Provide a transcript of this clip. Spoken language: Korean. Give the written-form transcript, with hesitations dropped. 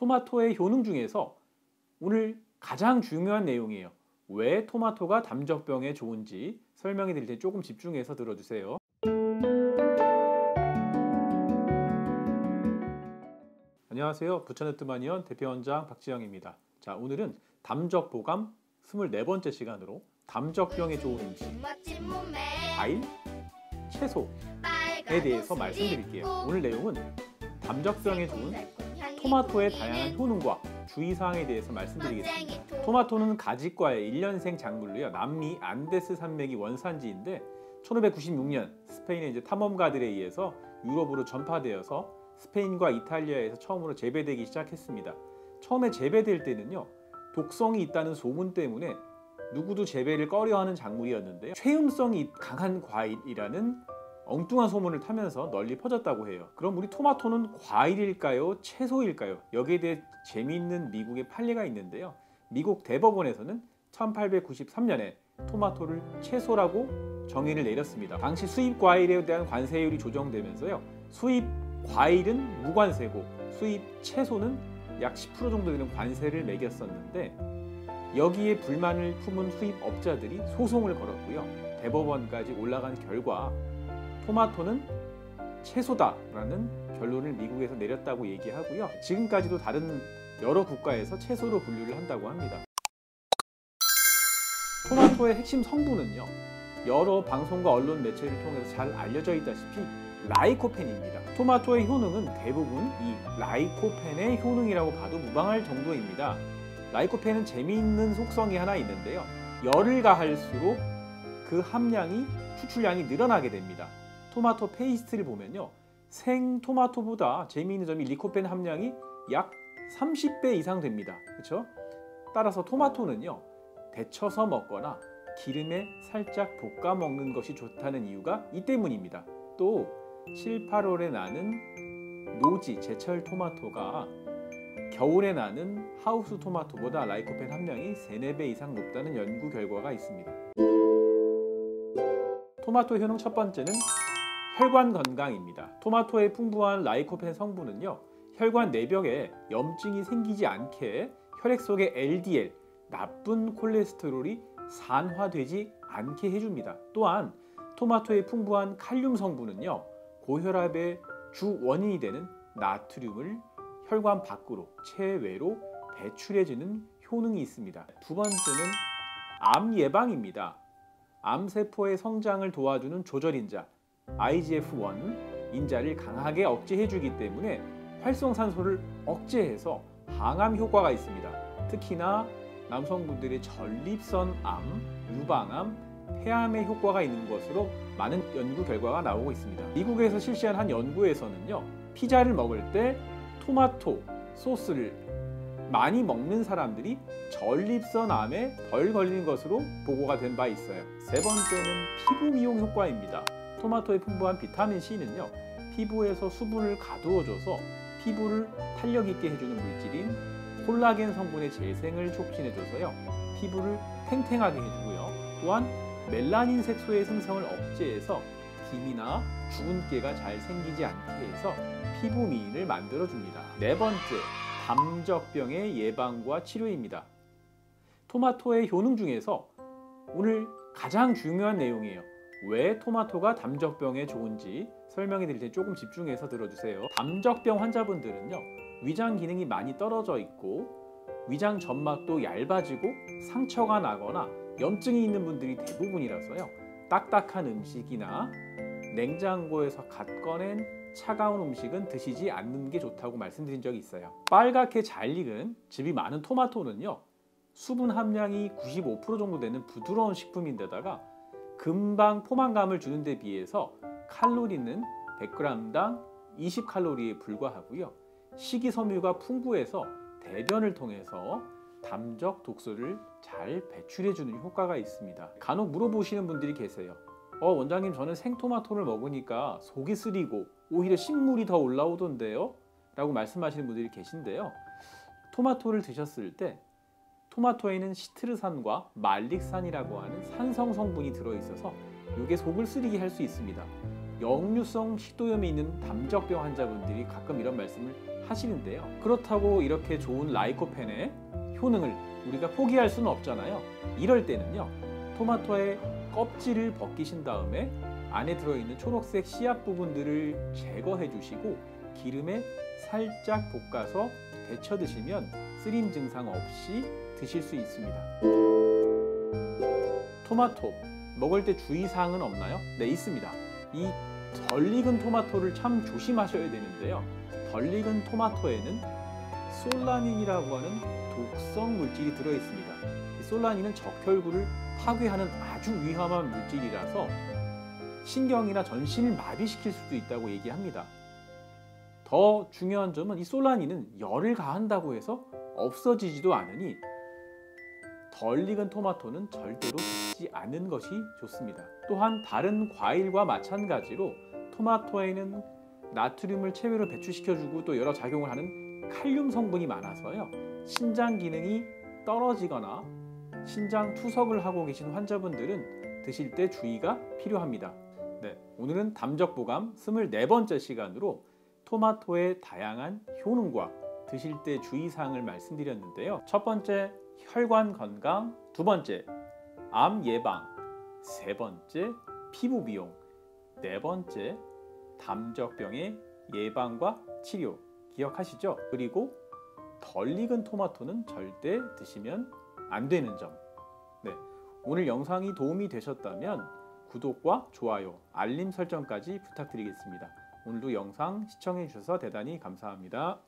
토마토의 효능 중에서 오늘 가장 중요한 내용이에요. 왜 토마토가 담적병에 좋은지 설명해 드릴 때 조금 집중해서 들어주세요. 안녕하세요. 부천의뜨마니언 대표원장 박지영입니다. 자, 오늘은 담적보감 24번째 시간으로 담적병에 좋은 음식, 과일, 채소에 대해서 말씀드릴게요. 오늘 내용은 담적병에 좋은 토마토의 다양한 효능과 주의사항에 대해서 말씀드리겠습니다. 토마토는 가지과의 1년생 작물로요. 남미 안데스 산맥이 원산지인데 1596년 스페인의 탐험가들에 의해서 유럽으로 전파되어서 스페인과 이탈리아에서 처음으로 재배되기 시작했습니다. 처음에 재배될 때는요, 독성이 있다는 소문 때문에 누구도 재배를 꺼려하는 작물이었는데요, 최음성이 강한 과일이라는 엉뚱한 소문을 타면서 널리 퍼졌다고 해요. 그럼 우리 토마토는 과일일까요? 채소일까요? 여기에 대해 재미있는 미국의 판례가 있는데요, 미국 대법원에서는 1893년에 토마토를 채소라고 정의를 내렸습니다. 당시 수입 과일에 대한 관세율이 조정되면서요, 수입 과일은 무관세고 수입 채소는 약 10% 정도 되는 관세를 매겼었는데, 여기에 불만을 품은 수입업자들이 소송을 걸었고요, 대법원까지 올라간 결과 토마토는 채소다라는 결론을 미국에서 내렸다고 얘기하고요, 지금까지도 다른 여러 국가에서 채소로 분류를 한다고 합니다. 토마토의 핵심 성분은요, 여러 방송과 언론 매체를 통해서 잘 알려져 있다시피 라이코펜입니다. 토마토의 효능은 대부분 이 라이코펜의 효능이라고 봐도 무방할 정도입니다. 라이코펜은 재미있는 속성이 하나 있는데요, 열을 가할수록 그 함량이 추출량이 늘어나게 됩니다. 토마토 페이스트를 보면요, 생 토마토보다 재미있는 점이 리코펜 함량이 약 30배 이상 됩니다. 그렇죠? 따라서 토마토는요, 데쳐서 먹거나 기름에 살짝 볶아 먹는 것이 좋다는 이유가 이 때문입니다. 또 7, 8월에 나는 노지, 제철 토마토가 겨울에 나는 하우스 토마토보다 라이코펜 함량이 3, 4배 이상 높다는 연구 결과가 있습니다. 토마토 효능 첫 번째는 혈관 건강입니다. 토마토의 풍부한 라이코펜 성분은요, 혈관 내벽에 염증이 생기지 않게 혈액 속의 LDL, 나쁜 콜레스테롤이 산화되지 않게 해줍니다. 또한 토마토의 풍부한 칼륨 성분은요, 고혈압의 주 원인이 되는 나트륨을 혈관 밖으로, 체외로 배출해주는 효능이 있습니다. 두 번째는 암 예방입니다. 암세포의 성장을 도와주는 조절인자 IGF-1 인자를 강하게 억제해주기 때문에 활성산소를 억제해서 항암 효과가 있습니다. 특히나 남성분들의 전립선암, 유방암, 폐암에 효과가 있는 것으로 많은 연구 결과가 나오고 있습니다. 미국에서 실시한 한 연구에서는요, 피자를 먹을 때 토마토 소스를 많이 먹는 사람들이 전립선암에 덜 걸리는 것으로 보고가 된 바 있어요. 세 번째는 피부 미용 효과입니다. 토마토의 풍부한 비타민C는요, 피부에서 수분을 가두어줘서 피부를 탄력 있게 해주는 물질인 콜라겐 성분의 재생을 촉진해줘서요, 피부를 탱탱하게 해주고요, 또한 멜라닌 색소의 생성을 억제해서 기미나 주근깨가 잘 생기지 않게 해서 피부 미인을 만들어줍니다. 네 번째, 담적병의 예방과 치료입니다. 토마토의 효능 중에서 오늘 가장 중요한 내용이에요. 왜 토마토가 담적병에 좋은지 설명해 드릴 때 조금 집중해서 들어주세요. 담적병 환자분들은요, 위장 기능이 많이 떨어져 있고 위장 점막도 얇아지고 상처가 나거나 염증이 있는 분들이 대부분이라서요, 딱딱한 음식이나 냉장고에서 갓 꺼낸 차가운 음식은 드시지 않는 게 좋다고 말씀드린 적이 있어요. 빨갛게 잘 익은 즙이 많은 토마토는요, 수분 함량이 95% 정도 되는 부드러운 식품인데다가 금방 포만감을 주는 데 비해서 칼로리는 100g당 20칼로리에 불과하고요, 식이섬유가 풍부해서 대변을 통해서 담적 독소를 잘 배출해주는 효과가 있습니다. 간혹 물어보시는 분들이 계세요. 원장님, 저는 생토마토를 먹으니까 속이 쓰리고 오히려 신물이 더 올라오던데요? 라고 말씀하시는 분들이 계신데요, 토마토를 드셨을 때 토마토에는 시트르산과 말릭산이라고 하는 산성 성분이 들어있어서 이게 속을 쓰리게 할 수 있습니다. 역류성 식도염이 있는 담적병 환자분들이 가끔 이런 말씀을 사실인데요. 그렇다고 이렇게 좋은 라이코펜의 효능을 우리가 포기할 수는 없잖아요. 이럴 때는요, 토마토의 껍질을 벗기신 다음에 안에 들어있는 초록색 씨앗 부분들을 제거해 주시고 기름에 살짝 볶아서 데쳐 드시면 쓰림 증상 없이 드실 수 있습니다. 토마토 먹을 때 주의사항은 없나요? 네, 있습니다. 이 덜 익은 토마토를 참 조심하셔야 되는데요. 덜 익은 토마토에는 솔라닌이라고 하는 독성 물질이 들어있습니다. 이 솔라닌은 적혈구를 파괴하는 아주 위험한 물질이라서 신경이나 전신을 마비시킬 수도 있다고 얘기합니다. 더 중요한 점은 이 솔라닌은 열을 가한다고 해서 없어지지도 않으니 덜 익은 토마토는 절대로 드시지 않는 것이 좋습니다. 또한 다른 과일과 마찬가지로 토마토에는 나트륨을 체외로 배출시켜주고 또 여러 작용을 하는 칼륨 성분이 많아서요, 신장 기능이 떨어지거나 신장 투석을 하고 계신 환자분들은 드실 때 주의가 필요합니다. 네, 오늘은 담적보감 24번째 시간으로 토마토의 다양한 효능과 드실 때 주의사항을 말씀드렸는데요. 첫 번째, 혈관 건강. 두 번째, 암 예방. 세 번째, 피부 미용. 네 번째, 담적병의 예방과 치료. 기억하시죠? 그리고 덜 익은 토마토는 절대 드시면 안 되는 점. 네, 오늘 영상이 도움이 되셨다면 구독과 좋아요, 알림 설정까지 부탁드리겠습니다. 오늘도 영상 시청해 주셔서 대단히 감사합니다.